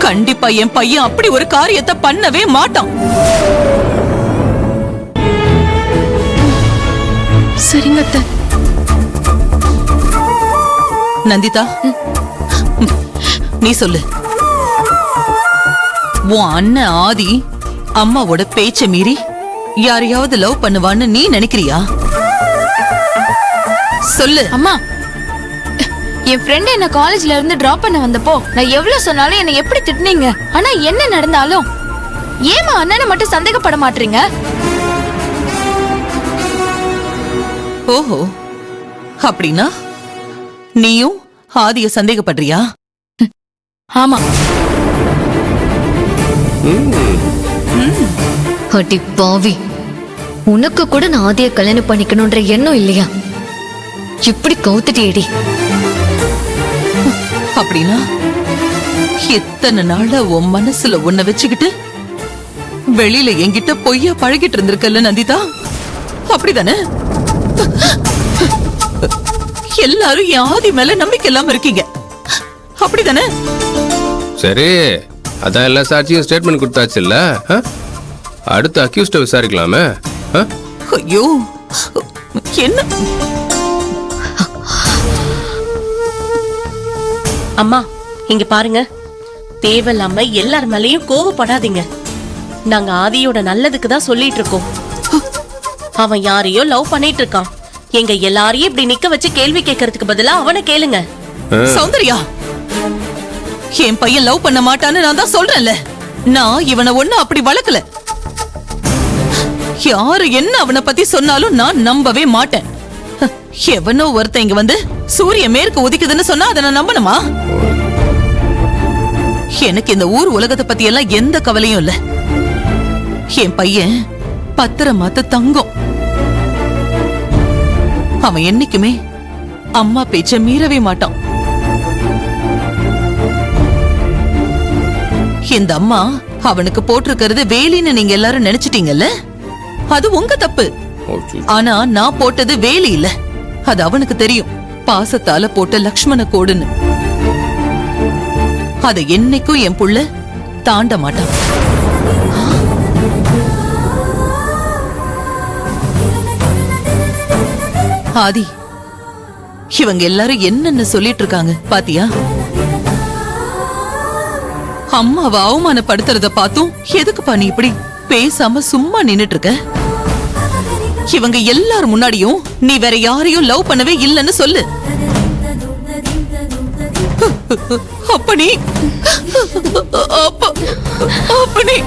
கண்டிப்பா என் பையன் அப்படி ஒரு காரியத்தை பண்ணவே மாட்டான். சரிங்க அத்தை. நந்திதா, நீ சொல்லு. உன் அண்ணன் ஆதி அம்மாவோட பேச்ச மீறி யாரையாவது லவ் பண்ணுவான்னு நீ நினைக்கிறியா? சொல்லு. அம்மா, என் ஃப்ரெண்ட் என்ன காலேஜ்ல இருந்து டிராப் பண்ண வந்தப்போ நான் எவ்வளவு சொன்னாலும் என்ன எப்படி திட்டுனீங்க. ஆனா என்ன நடந்தாலும் ஏமா அண்ணனை மட்டும் சந்தேகப்பட மாட்டீங்க? ஓஹோ, அப்படின்னா நீயும் ஆதிய சந்தேகப்படுறியா? ஆமா. அடி பாவி, உனக்கு கூட நான் ஆதிய கல்யாணம் பண்ணிக்கணும்ன்ற எண்ணம் இல்லையா? இப்படி கவுத்துட்டேடி. அப்படின்னா எத்தனை நாளா உன் மனசுல உன்னை வச்சுக்கிட்டு வெளியில என்கிட்ட பொய்யா பழகிட்டு இருந்திருக்கல நந்திதா, அப்படிதானே? எல்லாரும் என் ஆதி மேல நம்பிக்கை இல்லாம இருக்கீங்க, அப்படிதானே? சரி, அதான் எல்லா சாட்சியும் ஸ்டேட்மெண்ட் கொடுத்தாச்சு இல்ல, அடுத்து அக்யூஸ்ட விசாரிக்கலாமே. ஐயோ, என்ன அம்மா இங்க பாருங்க, தேவையில்லாம எல்லார் மேலயும் கோவப்படாதீங்க. நாங்க ஆதியோட நல்லதுக்கு தான் சொல்லிட்டு இருக்கோம். அவன் யாரையோ லவ் பண்ணிட்டு இருக்கான். எங்க எல்லாரையும் இப்படி நிக்க வச்சு கேள்வி கேட்கறதுக்கு பதிலா அவனை கேளுங்க. சௌந்தர்யா, என் பையன் லவ் பண்ண மாட்டான்னு நான் தான் சொல்றேன்ல. நான் இவனை ஒண்ணு அப்படி வளர்க்கல. யாரு என்ன அவனை பத்தி சொன்னாலும் நான் நம்பவே மாட்டேன். எவனோ ஒருத்தன் இங்க வந்து சூரிய மேற்கு உதிக்குதுன்னு சொன்னா அதை நான் நம்பணுமா? எனக்கு இந்த ஊர் உலகத்தை பத்தி எல்லாம் எந்த கவலையும் இல்ல. என் பையன் பத்திரமாத்த தங்கம். அவன் என்னைக்குமே அம்மா பேச்ச மீறவே மாட்டான். இந்த அம்மா அவனுக்கு போட்டிருக்கிறது வேலின்னு நீங்க எல்லாரும் நினைச்சிட்டீங்கல்ல, அது உங்க தப்பு. ஆனா நான் போட்டது வேலி இல்ல, அது அவனுக்கு தெரியும். பாசத்தால போட்ட லக்ஷ்மண கோடுன்னு. அதை என்னைக்கும் என் புள்ள தாண்ட மாட்டான். ஆதி, இவங்க எல்லாரும் என்னென்ன சொல்லிட்டு இருக்காங்க பாத்தியா? அம்மாவை அவமானப்படுத்துறத பார்த்தும் எதுக்குப்பா நீ இப்படி பேசாம சும்மா நின்னுட்டு இருக்க? இவங்க எல்லாரும் முன்னாடியும் நீ வேற யாரையும் லவ் பண்ணவே இல்லன்னு சொல்லு. அப்ப நீ அப்ப நீ